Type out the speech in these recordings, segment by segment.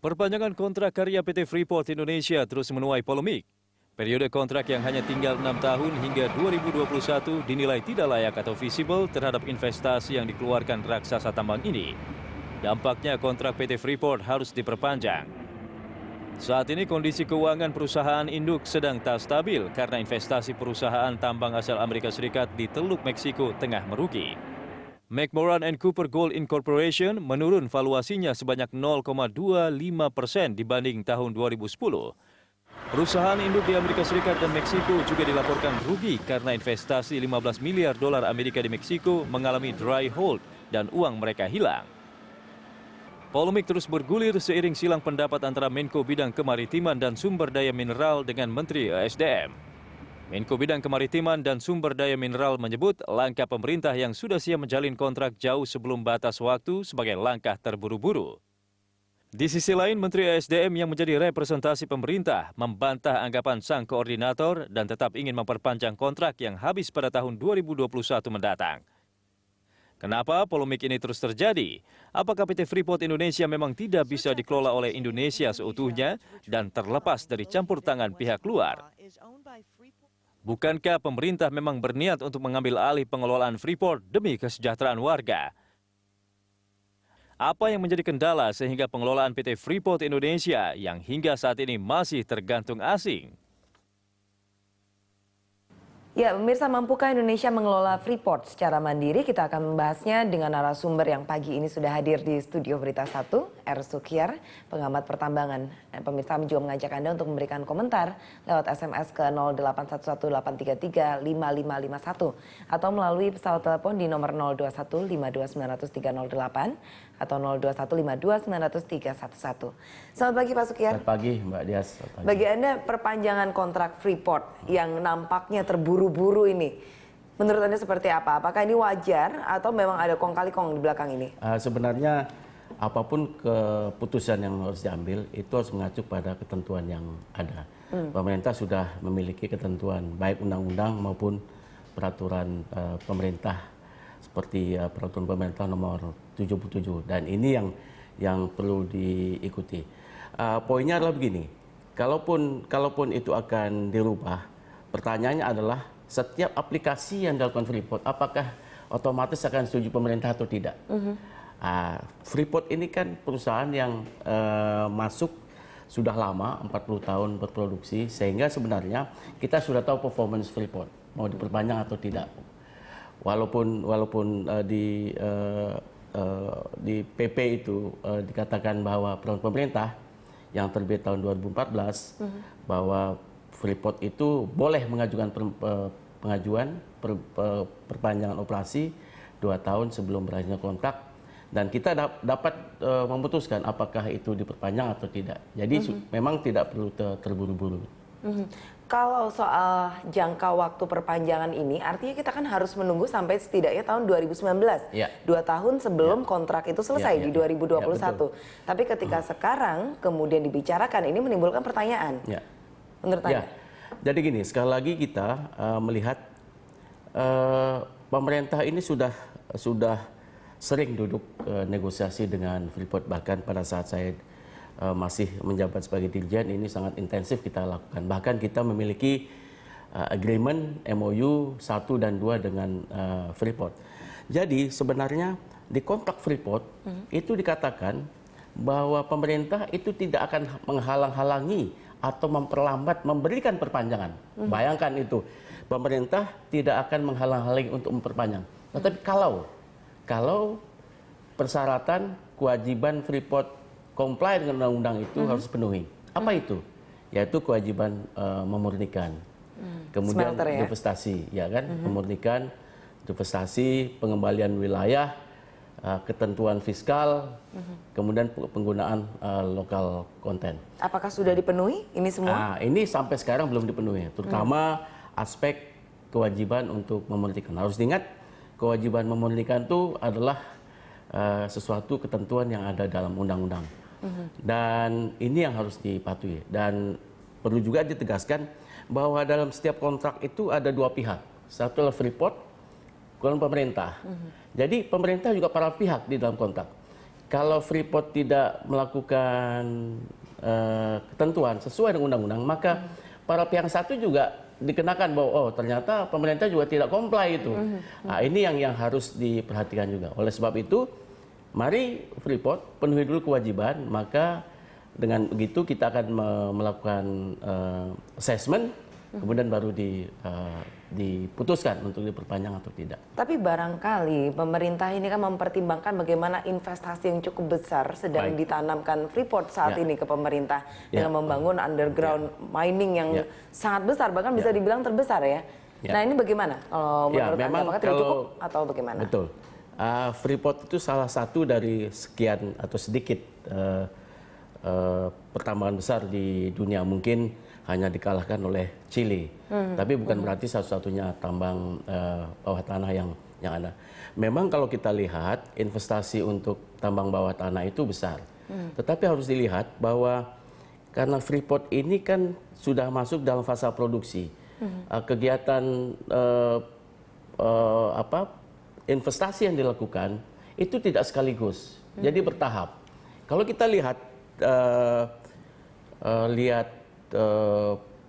Perpanjangan kontrak karya PT Freeport Indonesia terus menuai polemik. Periode kontrak yang hanya tinggal 6 tahun hingga 2021 dinilai tidak layak atau visible terhadap investasi yang dikeluarkan raksasa tambang ini. Dampaknya kontrak PT Freeport harus diperpanjang. Saat ini kondisi keuangan perusahaan induk sedang tak stabil karena investasi perusahaan tambang asal Amerika Serikat di Teluk Meksiko tengah merugi. McMoran & Cooper Gold Incorporation menurun valuasinya sebanyak 0,25% dibanding tahun 2010. Perusahaan induk di Amerika Serikat dan Meksiko juga dilaporkan rugi karena investasi 15 miliar dolar Amerika di Meksiko mengalami dry hold dan uang mereka hilang. Polemik terus bergulir seiring silang pendapat antara Menko Bidang Kemaritiman dan Sumber Daya Mineral dengan Menteri ESDM. Menko Bidang Kemaritiman dan Sumber Daya Mineral menyebut langkah pemerintah yang sudah siap menjalin kontrak jauh sebelum batas waktu sebagai langkah terburu-buru. Di sisi lain, Menteri ESDM yang menjadi representasi pemerintah membantah anggapan sang koordinator dan tetap ingin memperpanjang kontrak yang habis pada tahun 2021 mendatang. Kenapa polemik ini terus terjadi? Apakah PT Freeport Indonesia memang tidak bisa dikelola oleh Indonesia seutuhnya dan terlepas dari campur tangan pihak luar? Bukankah pemerintah memang berniat untuk mengambil alih pengelolaan Freeport demi kesejahteraan warga? Apa yang menjadi kendala sehingga pengelolaan PT Freeport Indonesia yang hingga saat ini masih tergantung asing? Ya, pemirsa, mampukah Indonesia mengelola Freeport secara mandiri? Kita akan membahasnya dengan narasumber yang pagi ini sudah hadir di Studio Berita 1, R. Sukyar, pengamat pertambangan. Dan pemirsa juga mengajak Anda untuk memberikan komentar lewat SMS ke 08118335551 atau melalui pesawat telepon di nomor 0215290308 atau 0215290311. Selamat pagi Pak Sukyar. Selamat pagi Mbak Dias. Bagi Anda perpanjangan kontrak Freeport yang nampaknya terburu-buru ini, menurut Anda seperti apa? Apakah ini wajar atau memang ada kong kali kong di belakang ini? Sebenarnya apapun keputusan yang harus diambil itu harus mengacu pada ketentuan yang ada. Pemerintah sudah memiliki ketentuan baik undang-undang maupun peraturan pemerintah seperti peraturan pemerintah nomor 77 dan ini yang perlu diikuti. Poinnya adalah begini, kalaupun itu akan dirubah, pertanyaannya adalah setiap aplikasi yang dilakukan Freeport apakah otomatis akan setuju pemerintah atau tidak. Freeport ini kan perusahaan yang masuk sudah lama, 40 tahun berproduksi, sehingga sebenarnya kita sudah tahu performance Freeport mau diperpanjang atau tidak. Walaupun di PP itu dikatakan bahwa peraturan pemerintah yang terbit tahun 2014 bahwa Freeport itu boleh mengajukan perpanjangan operasi 2 tahun sebelum berakhirnya kontrak dan kita dapat memutuskan apakah itu diperpanjang atau tidak. Jadi memang tidak perlu terburu-buru. Kalau soal jangka waktu perpanjangan ini, artinya kita kan harus menunggu sampai setidaknya tahun 2019. Ya. 2 tahun sebelum kontrak itu selesai di 2021. Ya, tapi ketika sekarang kemudian dibicarakan, ini menimbulkan pertanyaan. Ya. Menurut Anda? Jadi gini, sekali lagi kita melihat pemerintah ini sudah sering duduk negosiasi dengan Freeport. Bahkan pada saat saya masih menjabat sebagai dirjen, ini sangat intensif kita lakukan. Bahkan kita memiliki agreement MOU 1 dan 2 dengan Freeport. Jadi sebenarnya di kontrak Freeport itu dikatakan bahwa pemerintah itu tidak akan menghalang-halangi atau memperlambat memberikan perpanjangan. Bayangkan itu, pemerintah tidak akan menghalang-halangi untuk memperpanjang. Tetapi kalau persyaratan kewajiban Freeport comply dengan undang-undang itu harus dipenuhi. Apa itu? Yaitu kewajiban memurnikan. Kemudian Smelter, ya? divestasi, ya kan? Memurnikan, divestasi, pengembalian wilayah, ketentuan fiskal, kemudian penggunaan lokal konten. Apakah sudah dipenuhi ini semua? Ini sampai sekarang belum dipenuhi, terutama aspek kewajiban untuk memurnikan. Harus diingat, kewajiban memurnikan itu adalah sesuatu ketentuan yang ada dalam undang-undang. Dan ini yang harus dipatuhi. Dan perlu juga ditegaskan bahwa dalam setiap kontrak itu ada 2 pihak. Satu adalah Freeport, kemudian pemerintah. Jadi pemerintah juga para pihak di dalam kontrak. kalau Freeport tidak melakukan ketentuan sesuai dengan undang-undang, maka para pihak satu juga dikenakan bahwa oh ternyata pemerintah juga tidak comply itu. Nah, ini yang harus diperhatikan juga. Oleh sebab itu, mari Freeport penuhi dulu kewajiban, maka dengan begitu kita akan melakukan assessment, kemudian baru diputuskan untuk diperpanjang atau tidak. Tapi barangkali pemerintah ini kan mempertimbangkan bagaimana investasi yang cukup besar sedang ditanamkan Freeport saat ini ke pemerintah dengan membangun underground mining yang sangat besar, bahkan bisa dibilang terbesar ya. Nah ini bagaimana kalau menurut Anda, apakah tidak cukup atau bagaimana? Betul. Freeport itu salah satu dari sekian atau sedikit pertambangan besar di dunia, mungkin hanya dikalahkan oleh Chile. Tapi bukan berarti satu-satunya tambang bawah tanah yang ada. Memang kalau kita lihat investasi untuk tambang bawah tanah itu besar. Tetapi harus dilihat bahwa karena Freeport ini kan sudah masuk dalam fase produksi. Kegiatan investasi yang dilakukan itu tidak sekaligus. Jadi bertahap. Kalau kita lihat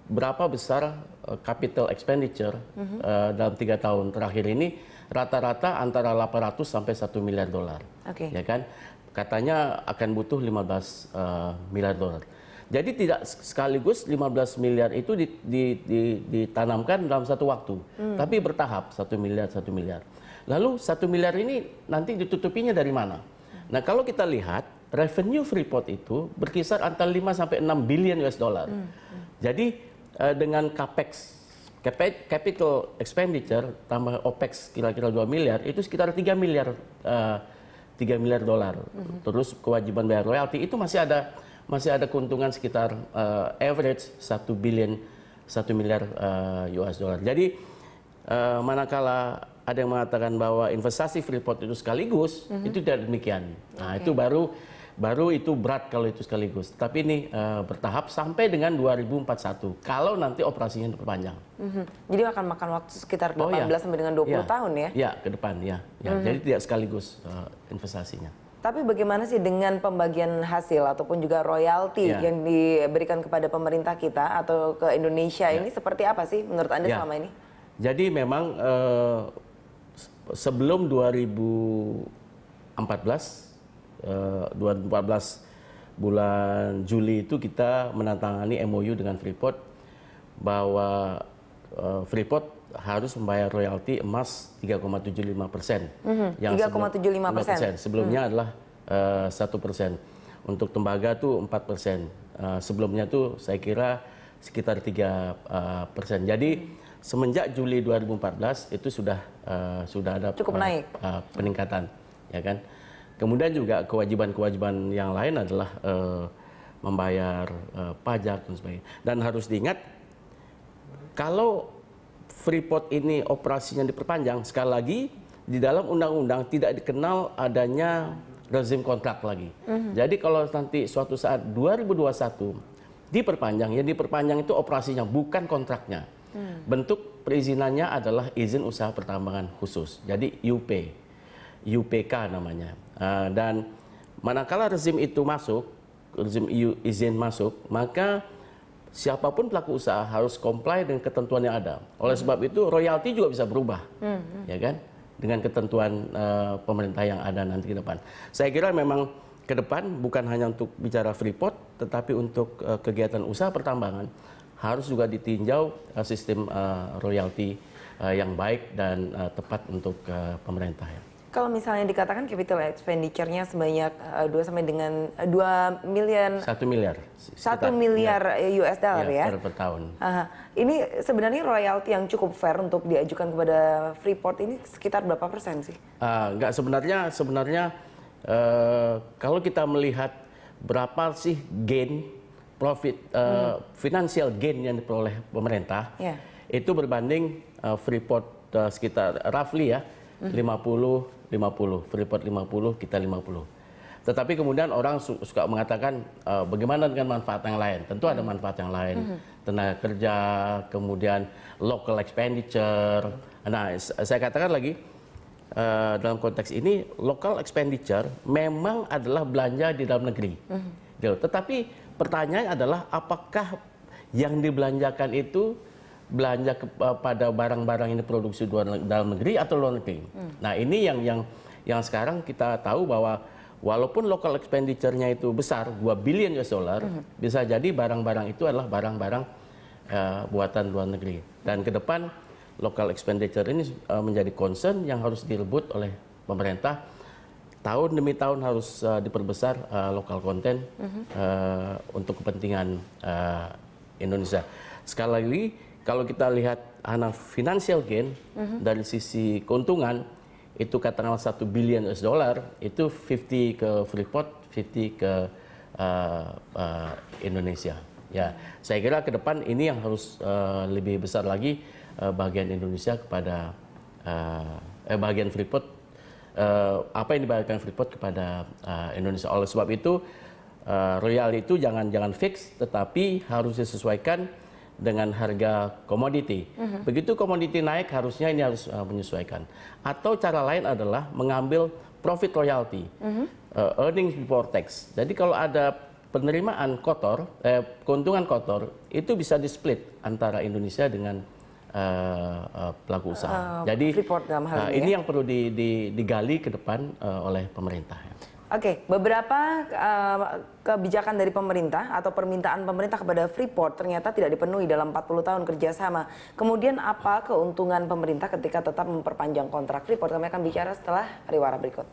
berapa besar capital expenditure dalam 3 tahun terakhir ini, rata-rata antara 800 sampai 1 miliar dolar. Ya kan? Katanya akan butuh 15 miliar dolar. Jadi tidak sekaligus 15 miliar itu ditanamkan dalam satu waktu, tapi bertahap 1 miliar, 1 miliar. Lalu 1 miliar ini nanti ditutupinya dari mana? Nah kalau kita lihat revenue Freeport itu berkisar antara 5 sampai 6 billion US dollar. Jadi dengan capex, capital expenditure tambah opex kira-kira 2 miliar, itu sekitar 3 miliar dolar. Terus kewajiban bayar royalti itu masih ada keuntungan sekitar average 1 miliar US dollar. Jadi manakala ada yang mengatakan bahwa investasi Freeport itu sekaligus, itu tidak demikian. Nah, itu baru itu berat kalau itu sekaligus. Tapi ini bertahap sampai dengan 2041 kalau nanti operasinya diperpanjang. Jadi akan makan waktu sekitar 18 sampai dengan 20 tahun ya? Ya, ke depan ya. Jadi tidak sekaligus investasinya. Tapi bagaimana sih dengan pembagian hasil ataupun juga royalti yang diberikan kepada pemerintah kita atau ke Indonesia ini seperti apa sih menurut Anda selama ini? Jadi memang sebelum 2014 bulan Juli itu kita menandatangani MOU dengan Freeport bahwa Freeport harus membayar royalti emas 3,75%. 3,75%. Sebelumnya adalah 1%. Untuk tembaga itu 4%. Sebelumnya itu saya kira sekitar 3%. Jadi semenjak Juli 2014 itu sudah ada cukup naik peningkatan, ya kan. Kemudian juga kewajiban-kewajiban yang lain adalah membayar pajak dan sebagainya. Dan harus diingat kalau Freeport ini operasinya diperpanjang, sekali lagi di dalam undang-undang tidak dikenal adanya rezim kontrak lagi. Jadi kalau nanti suatu saat 2021 diperpanjang, yang diperpanjang itu operasinya bukan kontraknya. Bentuk perizinannya adalah izin usaha pertambangan khusus, jadi UPK namanya. Dan manakala rezim itu masuk, rezim izin masuk, maka siapapun pelaku usaha harus comply dengan ketentuan yang ada. Oleh sebab itu royalti juga bisa berubah, ya kan, dengan ketentuan pemerintah yang ada nanti ke depan. Saya kira memang ke depan bukan hanya untuk bicara Freeport, tetapi untuk kegiatan usaha pertambangan harus juga ditinjau sistem royalti yang baik dan tepat untuk pemerintah ya. Kalau misalnya dikatakan capital expenditure-nya sebanyak 2 miliar 1 miliar. 1 miliar US dollar ya. Per tahun. Ini sebenarnya royalti yang cukup fair untuk diajukan kepada Freeport ini sekitar berapa persen sih? Enggak, sebenarnya kalau kita melihat berapa sih gain profit financial gain yang diperoleh pemerintah, itu berbanding Freeport sekitar roughly ya 50-50, Freeport 50, kita 50. Tetapi kemudian orang suka mengatakan bagaimana dengan manfaat yang lain? Tentu ada manfaat yang lain, tenaga kerja, kemudian local expenditure. Nah, saya katakan lagi, dalam konteks ini local expenditure memang adalah belanja di dalam negeri. Gitu. Tetapi pertanyaannya adalah apakah yang dibelanjakan itu belanja pada barang-barang yang diproduksi dalam negeri atau luar negeri. Nah ini yang sekarang kita tahu bahwa walaupun local expenditure-nya itu besar, 2 billion US dollar, bisa jadi barang-barang itu adalah barang-barang buatan luar negeri. Dan ke depan local expenditure ini menjadi concern yang harus direbut oleh pemerintah. Tahun demi tahun harus diperbesar local content untuk kepentingan Indonesia. Sekali lagi, kalau kita lihat financial gain dari sisi keuntungan, itu katakanlah 1 billion US dollar, itu 50 ke Freeport, 50 ke Indonesia. Ya, saya kira ke depan ini yang harus lebih besar lagi bagian Indonesia kepada bagian Freeport, apa yang dibayarkan Freeport kepada Indonesia. Oleh sebab itu royalti itu jangan fix, tetapi harus disesuaikan dengan harga komoditi. Begitu komoditi naik, harusnya ini harus menyesuaikan. Atau cara lain adalah mengambil profit royalty, earnings before tax. Jadi kalau ada penerimaan kotor, keuntungan kotor, itu bisa di-split antara Indonesia dengan pelaku usaha. Jadi ini yang perlu digali ke depan oleh pemerintah. Oke, beberapa kebijakan dari pemerintah atau permintaan pemerintah kepada Freeport ternyata tidak dipenuhi dalam 40 tahun kerjasama. Kemudian apa keuntungan pemerintah ketika tetap memperpanjang kontrak Freeport? Kami akan bicara setelah pariwara berikut.